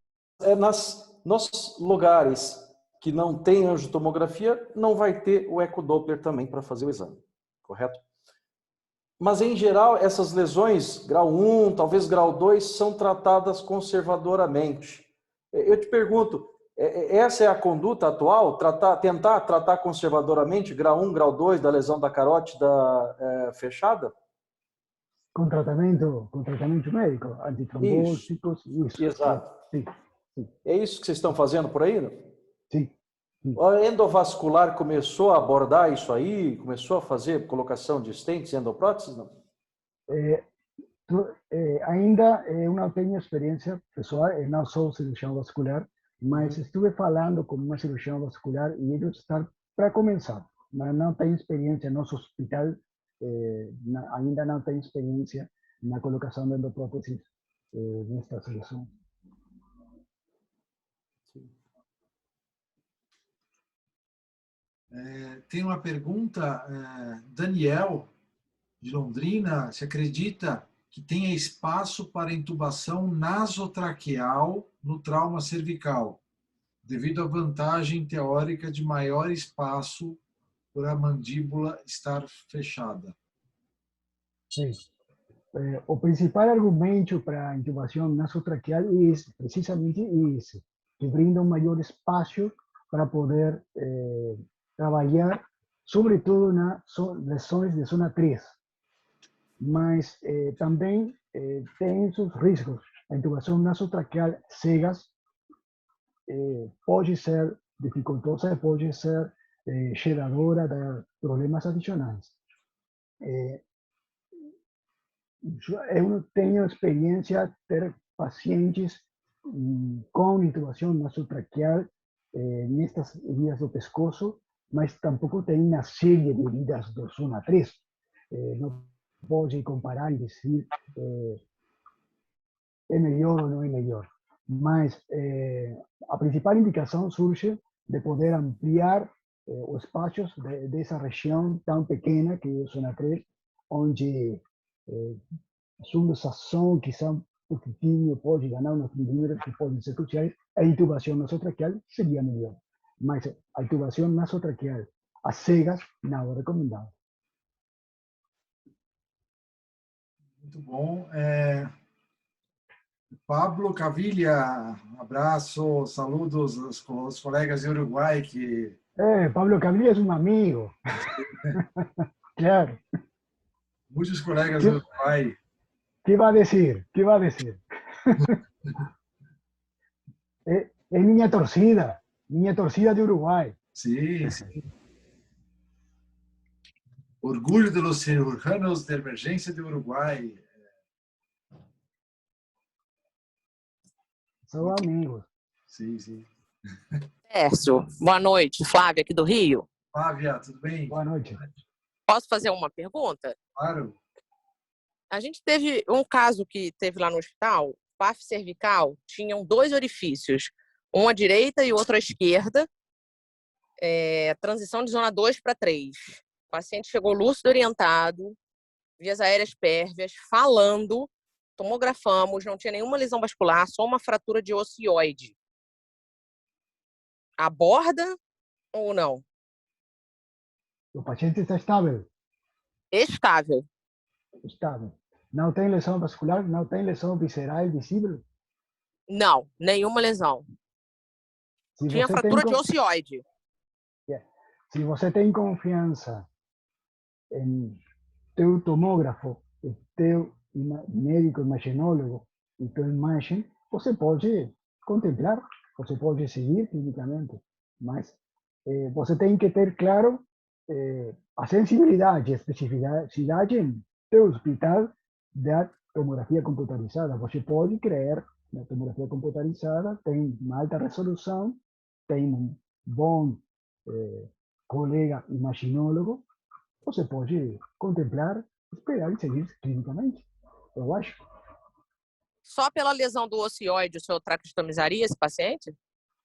nos lugares que não tem angiotomografia, não vai ter o ecodoppler também para fazer o exame, correto? Mas, em geral, essas lesões, grau 1, talvez grau 2, são tratadas conservadoramente. Eu te pergunto, essa é a conduta atual? Tentar tratar conservadoramente grau 1, grau 2 da lesão da carótida fechada? Com tratamento médico, antitrombóticos. Isso. Exato. Sim. É isso que vocês estão fazendo por aí? Não? Sim. A endovascular começou a abordar isso aí? Começou a fazer colocação de stents e endopróteses? Não? Ainda não tenho experiência pessoal, não sou cirurgião vascular, mas estive falando com uma cirurgião vascular e eles estão para começar, mas não tem experiência no nosso hospital, ainda não tem experiência na colocação de endopróteses nestas lesões. Tem uma pergunta, Daniel, de Londrina, se acredita que tenha espaço para intubação nasotraqueal no trauma cervical, devido à vantagem teórica de maior espaço por a mandíbula estar fechada? Sim. O principal argumento para a intubação nasotraqueal é precisamente esse, que brinda um maior espaço para poder trabalhar, sobretudo nas lesões de zona 3. Mas também tem seus riscos. A intubação nasotraqueal cegas pode ser dificultosa, pode ser geradora de problemas adicionais. Eu tenho experiência de ter pacientes com intubação nasotraqueal nestas heridas do pescoço, mas tampouco tem uma série de heridas da zona 3. Não pode comparar e dizer é melhor ou não é melhor. Mas a principal indicação surge de poder ampliar os espaços dessa região tão pequena que é a zona 3, onde subluxação, quizá um pouquinho, pode ganhar uns milímetros que podem ser cruciais. A intubação nasotraqueal seria melhor. Mas a intubação nasotraqueal a cegas não é recomendada. Muito bom. Pablo Cavilla, abraço, saludos aos colegas de Uruguai que... Pablo Cavilla é um amigo. Claro. Muitos colegas do Uruguai. ¿Qué va a decir? ¿Qué va a decir? Es niña torcida de Uruguay. Sí, sí. Orgulho de los cirujanos de emergência de Uruguai. São amigos. Sim, sim. Tércio, boa noite. Flávia, aqui do Rio. Flávia, tudo bem? Boa noite. Posso fazer uma pergunta? Claro. A gente teve um caso que teve lá no hospital, PAF cervical, tinham 2 orifícios, um à direita e outro à esquerda, transição de zona 2 para 3. O paciente chegou lúcido, orientado, vias aéreas pérvias, falando, tomografamos, não tinha nenhuma lesão vascular, só uma fratura de ocioide. Aborda ou não? O paciente está estável? Estável. Estável. Não tem lesão vascular? Não tem lesão visceral visível? Não, nenhuma lesão. Tinha fratura de ocioide. Se você tem confiança em teu tomógrafo, teu médico imaginólogo e tua imagem, você pode contemplar, você pode seguir clinicamente, mas você tem que ter claro a sensibilidade e especificidade em teu hospital da tomografia computarizada. Você pode crer na tomografia computarizada, tem uma alta resolução, tem um bom colega imaginólogo, você pode contemplar, esperar e seguir clinicamente, eu acho. Só pela lesão do ocioide o senhor traqueostomizaria esse paciente?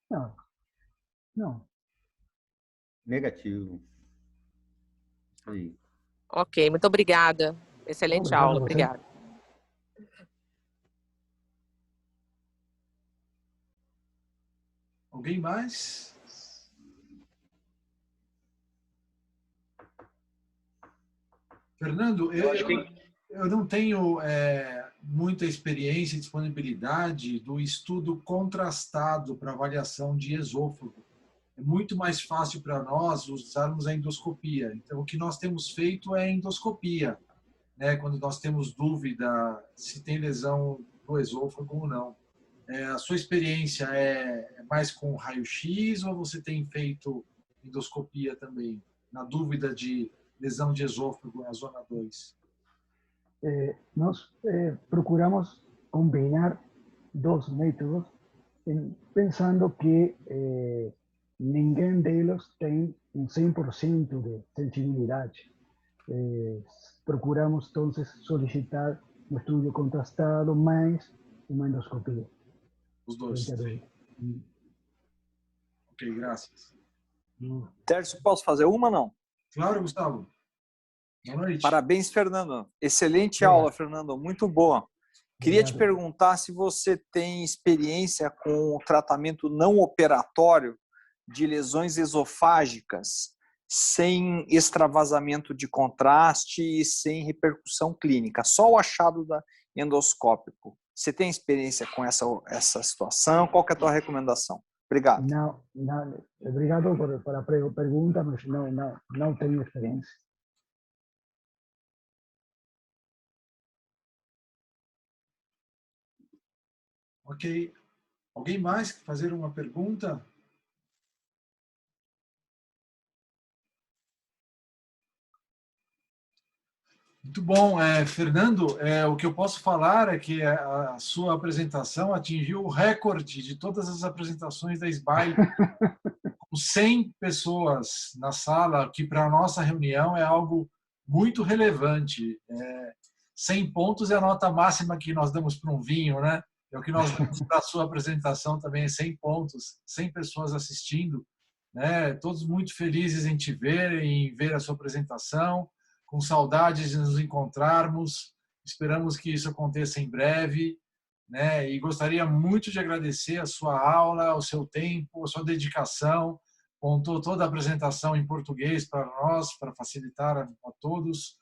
Não. Não. Negativo. Aí. Ok, muito obrigada. Excelente aula, obrigada. Alguém mais? Fernando, eu não tenho muita experiência e disponibilidade do estudo contrastado para avaliação de esôfago. É muito mais fácil para nós usarmos a endoscopia. Então, o que nós temos feito é a endoscopia, né? Quando nós temos dúvida se tem lesão do esôfago ou não. A sua experiência é mais com raio-x ou você tem feito endoscopia também, na dúvida de lesão de esôfago na zona 2? Nós procuramos combinar dos métodos, pensando que ninguém deles tem 100% de sensibilidade. Procuramos, então, solicitar um estudo contrastado mais uma endoscopia. Os dois. Ok, graças. Tércio, posso fazer uma, não? Claro, Gustavo. Boa noite. Parabéns, Fernando. Excelente aula, Fernando. Muito boa. Queria te perguntar se você tem experiência com o tratamento não operatório de lesões esofágicas sem extravasamento de contraste e sem repercussão clínica, só o achado endoscópico. Você tem experiência com essa situação? Qual que é a tua recomendação? Obrigado. Não, obrigado pela pergunta, mas não tenho experiência. Ok. Alguém mais quer fazer uma pergunta? Muito bom. Fernando, o que eu posso falar é que a sua apresentação atingiu o recorde de todas as apresentações da SBAI, com 100 pessoas na sala, que para a nossa reunião é algo muito relevante. 100 pontos é a nota máxima que nós damos para um vinho, né? É o que nós damos para a sua apresentação também, 100 pontos, 100 pessoas assistindo, né? Todos muito felizes em te ver, em ver a sua apresentação, com saudades de nos encontrarmos. Esperamos que isso aconteça em breve, né? E gostaria muito de agradecer a sua aula, o seu tempo, a sua dedicação. Contou toda a apresentação em português para nós, para facilitar a todos.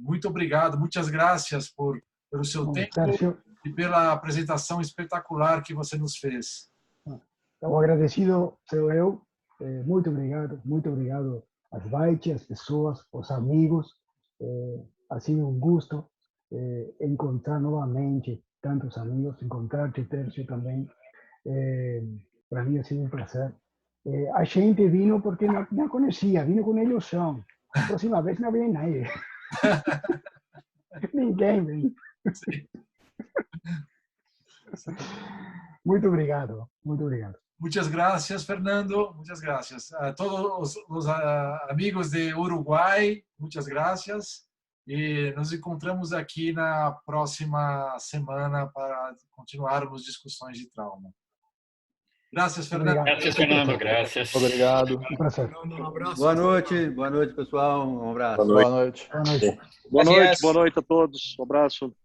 Muito obrigado, muitas graças pelo seu tempo e pela apresentação espetacular que você nos fez. O agradecido sou eu. Muito obrigado às SBAI, às pessoas, aos amigos. Ha sido um gosto encontrar novamente tantos amigos, encontrar-te, Tércio, também. Para mim ha sido um prazer. A gente vino porque não conhecia, vino com ilusão. A próxima vez não vem ninguém. Ninguém vem. Muito obrigado, muito obrigado. Muchas gracias, Fernando. Muchas gracias. A todos os amigos de Uruguai, muchas gracias. E nos encontramos aqui na próxima semana para continuarmos discussões de trauma. Graças, Fernando. Graças, Fernando. Graças. Obrigado. Um prazer. Um abraço. Boa noite, pessoal. Um abraço. Boa noite. Boa noite a todos. Um abraço.